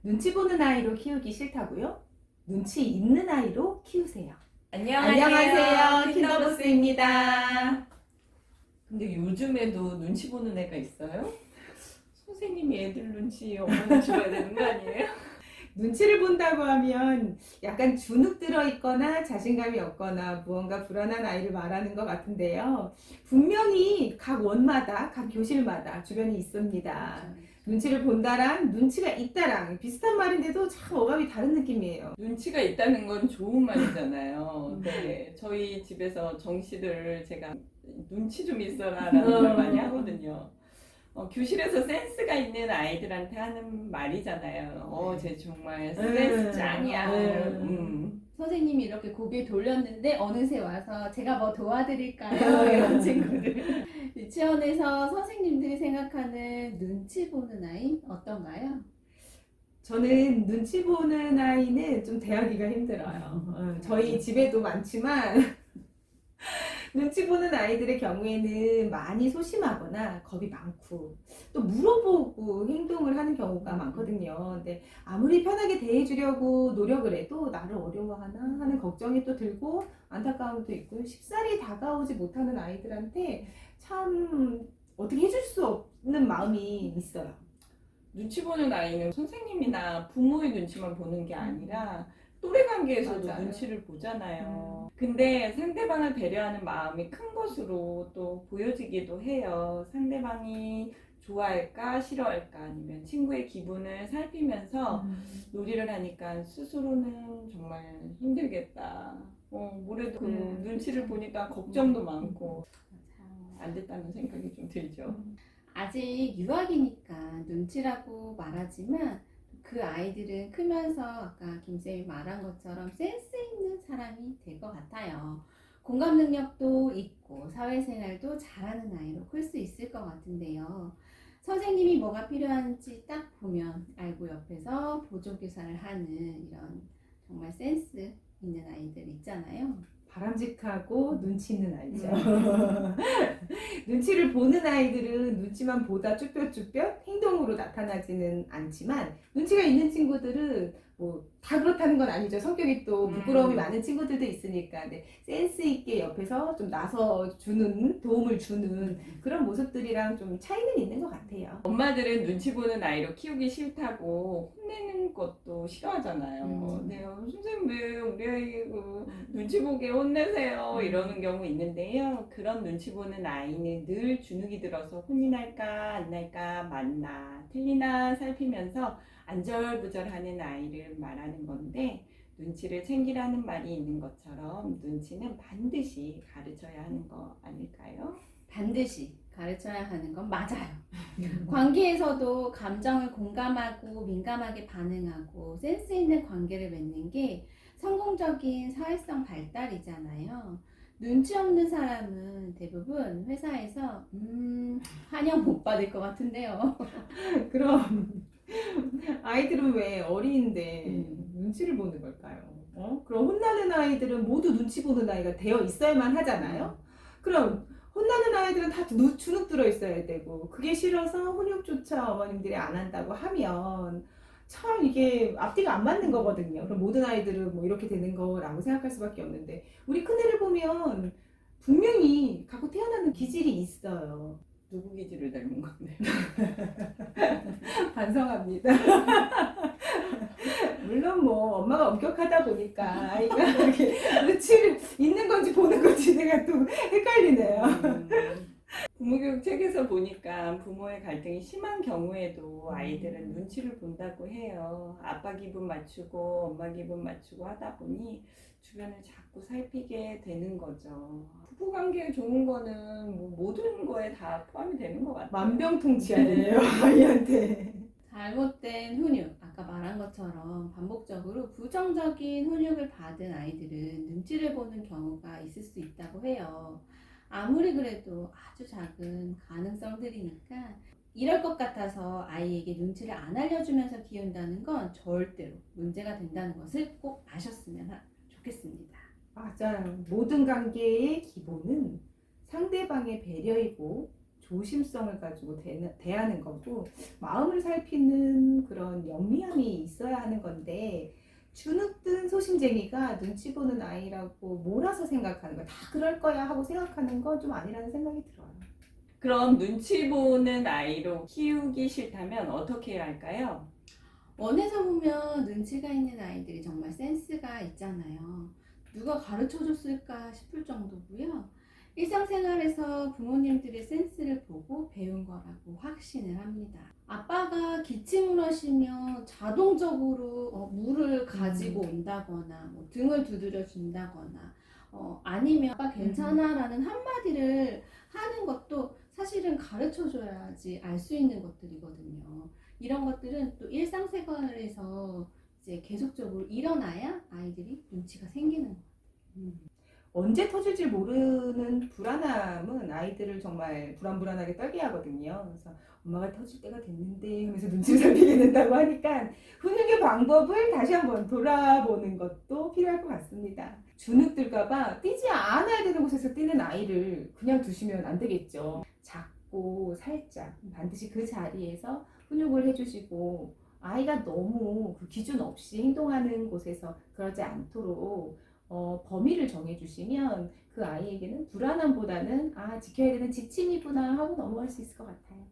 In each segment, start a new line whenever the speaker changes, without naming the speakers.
눈치 보는 아이로 키우기 싫다고요? 눈치 있는 아이로 키우세요.
안녕하세요.
킨더부스입니다.
근데 요즘에도 눈치 보는 애가 있어요? 선생님이 애들 눈치, 엄마 눈치 봐야 되는 거 아니에요?
눈치를 본다고 하면 약간 주눅 들어 있거나 자신감이 없거나 무언가 불안한 아이를 말하는 것 같은데요. 분명히 각 원마다, 각 교실마다 주변에 있습니다. 눈치를 본다랑 눈치가 있다랑 비슷한 말인데도 참 어감이 다른 느낌이에요.
눈치가 있다는 건 좋은 말이잖아요. 네, 저희 집에서 정씨들 제가 눈치 좀 있어라라는 말 많이 하거든요. 교실에서 센스가 있는 아이들한테 하는 말이잖아요. 쟤 정말 센스 짱이야.
선생님이 이렇게 고개 돌렸는데 어느새 와서 제가 뭐 도와드릴까요? 이런 친구들. 유치원에서 선생님들이 생각하는 눈치 보는 아이 어떤가요?
저는 눈치 보는 아이는 좀 대하기가 힘들어요. 저희 집에도 많지만 눈치 보는 아이들의 경우에는 많이 소심하거나 겁이 많고 또 물어보고 행동을 하는 경우가 많거든요. 근데 아무리 편하게 대해주려고 노력을 해도 나를 어려워하나 하는 걱정이 또 들고 안타까움도 있고 쉽사리 다가오지 못하는 아이들한테 참 어떻게 해줄 수 없는 마음이 있어요.
눈치 보는 아이는 선생님이나 부모의 눈치만 보는 게 아니라 또래 관계에서도
맞아요.
눈치를 보잖아요. 근데 상대방을 배려하는 마음이 큰 것으로 또 보여지기도 해요. 상대방이 좋아할까 싫어할까 아니면 친구의 기분을 살피면서 놀이를 하니까 스스로는 정말 힘들겠다. 뭐래도 그 눈치를 보니까 걱정도 많고 안 됐다는 생각이 좀 들죠.
아직 유아기니까 눈치라고 말하지만 그 아이들은 크면서 아까 김쌤이 말한 것처럼 센스 있는 사람이 될 것 같아요. 공감 능력도 있고 사회생활도 잘하는 아이로 클 수 있을 것 같은데요. 선생님이 뭐가 필요한지 딱 보면 알고 옆에서 보조교사를 하는 이런 정말 센스 있는 아이들 있잖아요.
바람직하고 눈치 있는 아이죠. 눈치를 보는 아이들은 눈치만 보다 쭈뼛쭈뼛 행동으로 나타나지는 않지만 눈치가 있는 친구들은 뭐 다 그렇다는 건 아니죠. 성격이 또 부끄러움이 많은 친구들도 있으니까 근데 센스 있게 옆에서 좀 나서 주는 도움을 주는 그런 모습들이랑 좀 차이는 있는 것 같아요.
엄마들은 눈치 보는 아이로 키우기 싫다고 혼내는 것도 싫어하잖아요. 네, 선생님 왜 우리 아이 눈치 보게 혼내세요? 이러는 경우 있는데요. 그런 눈치 보는 아이는 늘 주눅이 들어서 혼이 날까 안 날까 맞나 틀리나 살피면서 안절부절하는 아이를 말하는 건데 눈치를 챙기라는 말이 있는 것처럼 눈치는 반드시 가르쳐야 하는 거 아닐까요?
반드시 가르쳐야 하는 건 맞아요. 관계에서도 감정을 공감하고 민감하게 반응하고 센스 있는 관계를 맺는 게 성공적인 사회성 발달이잖아요. 눈치 없는 사람은 대부분 회사에서 환영 못 받을 것 같은데요.
그럼 아이들은 왜 어린데 눈치를 보는 걸까요? 그럼 혼나는 아이들은 모두 눈치 보는 아이가 되어 있어야만 하잖아요. 그럼 혼나는 아이들은 다 주눅 들어 있어야 되고 그게 싫어서 훈육조차 어머님들이 안 한다고 하면 참 이게 앞뒤가 안 맞는 거거든요. 그럼 모든 아이들은 뭐 이렇게 되는 거라고 생각할 수밖에 없는데 우리 큰애를 보면 분명히 갖고 태어나는 기질이 있어요.
누구 기질을 닮은 건데?
반성합니다. 물론 뭐 엄마가 엄격하다 보니까 아이가 이렇게 눈치를 있는 건지 보는 건지 내가 또 헷갈리네요.
부모교육 책에서 보니까 부모의 갈등이 심한 경우에도 아이들은 눈치를 본다고 해요. 아빠 기분 맞추고 엄마 기분 맞추고 하다 보니 주변을 자꾸 살피게 되는 거죠. 부부관계 좋은 거는 뭐 모든 거에 다 포함이 되는 것 같아요.
만병통치약이에요 아이한테.
잘못된 훈육, 아까 말한 것처럼 반복적으로 부정적인 훈육을 받은 아이들은 눈치를 보는 경우가 있을 수 있다고 해요. 아무리 그래도 아주 작은 가능성들이니까 이럴 것 같아서 아이에게 눈치를 안 알려주면서 키운다는 건 절대로 문제가 된다는 것을 꼭 아셨으면 좋겠습니다.
맞아요. 모든 관계의 기본은 상대방의 배려이고 조심성을 가지고 대하는 거고 마음을 살피는 그런 영리함이 있어야 하는 건데 주눅든 소심쟁이가 눈치 보는 아이라고 몰아서 생각하는 거, 다 그럴 거야 하고 생각하는 건 좀 아니라는 생각이 들어요.
그럼 눈치 보는 아이로 키우기 싫다면 어떻게 해야 할까요?
원에서 보면 눈치가 있는 아이들이 정말 센스가 있잖아요. 누가 가르쳐 줬을까 싶을 정도고요. 일상생활에서 부모님들의 센스를 보고 배운 거라고 확신을 합니다. 아빠가 기침을 하시면 자동적으로 물을 가지고 온다거나 뭐 등을 두드려 준다거나 아니면 아빠 괜찮아라는 한마디를 하는 것도 사실은 가르쳐 줘야지 알 수 있는 것들이거든요. 이런 것들은 또 일상생활에서 이제 계속적으로 일어나야 아이들이 눈치가 생기는 거예요.
언제 터질지 모르는 불안함은 아이들을 정말 불안하게 떨게 하거든요. 그래서 엄마가 터질 때가 됐는데 하면서 눈치를 살피게 된다고 하니까 훈육의 방법을 다시 한번 돌아보는 것도 필요할 것 같습니다. 주눅들까봐 뛰지 않아야 되는 곳에서 뛰는 아이를 그냥 두시면 안 되겠죠. 작고 살짝 반드시 그 자리에서 훈육을 해주시고 아이가 너무 그 기준 없이 행동하는 곳에서 그러지 않도록 범위를 정해주시면 그 아이에게는 불안함보다는 지켜야 되는 지침이구나 하고 넘어갈 수 있을 것 같아요.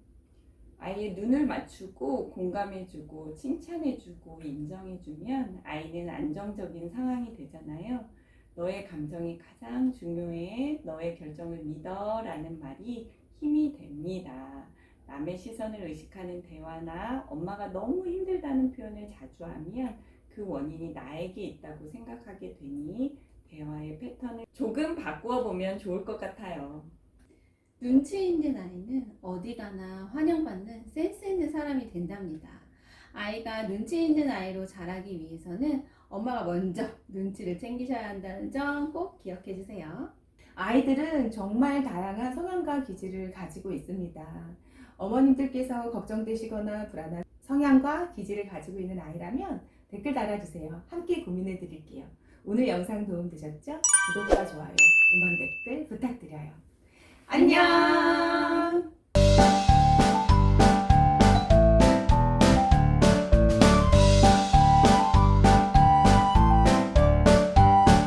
아이의 눈을 맞추고 공감해주고 칭찬해주고 인정해주면 아이는 안정적인 상황이 되잖아요. 너의 감정이 가장 중요해. 너의 결정을 믿어. 라는 말이 힘이 됩니다. 남의 시선을 의식하는 대화나 엄마가 너무 힘들다는 표현을 자주 하면 그 원인이 나에게 있다고 생각하게 되니 대화의 패턴을 조금 바꾸어 보면 좋을 것 같아요.
눈치 있는 아이는 어디 가나 환영받는 센스 있는 사람이 된답니다. 아이가 눈치 있는 아이로 자라기 위해서는 엄마가 먼저 눈치를 챙기셔야 한다는 점 꼭 기억해 주세요.
아이들은 정말 다양한 성향과 기질을 가지고 있습니다. 어머님들께서 걱정되시거나 불안한 성향과 기질을 가지고 있는 아이라면 댓글 달아주세요. 함께 고민해 드릴게요. 오늘 영상 도움 되셨죠? 구독과 좋아요, 응원 댓글 부탁드려요. 안녕!